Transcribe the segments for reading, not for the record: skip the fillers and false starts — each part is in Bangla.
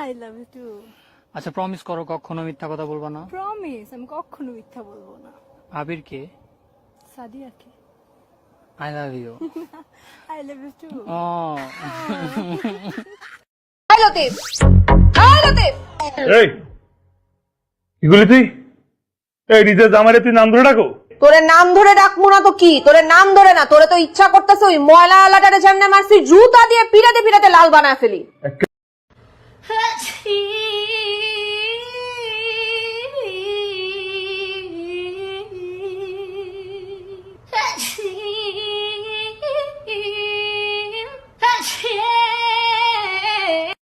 I love you too. আচ্ছা প্রমিস করো কখনো মিথ্যা কথা বলবা না। প্রমিস, আমি কখনো মিথ্যা বলবো না। আবির কে? সাদিয়াকে। I love you. I love you too. ও হাই লতিফ, হাই লতিফ। এই এগুলি তুই এই নিজে জামাইরে তুই নাম ধরে ডাকো? তোরে নাম ধরে ডাকবো না তো কি? তোরে নাম ধরে না, তোরে তো ইচ্ছা করতেছে ওই ময়লা আলাটারে যেমনে মারছি জুতা দিয়ে পিরাতে পিরাতে লাল বানায় ফেলি।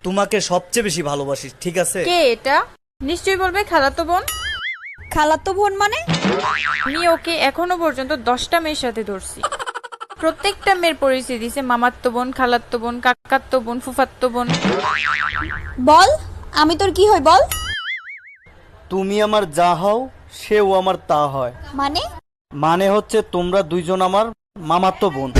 তোমাকে সবচেয়ে বেশি ভালোবাসি, ঠিক আছে? কে এটা? নিশ্চয়ই বলবে খালাতো বোন। খালাতো বোন মানে? আমি ওকে এখনো পর্যন্ত 10টা মেয়ের সাথে ধরছি। প্রত্যেকটা মেয়ের পরিচয় দিছে মামাত্তো বোন, খালাত্তো বোন, কাকাত্তো বোন, ফুফাত্তো বোন। বল, আমি তোর কি হই বল? তুমি আমার যা হও, সেও আমার তা হয়। মানে? মানে হচ্ছে তোমরা দুইজন আমার মামাতো বোন।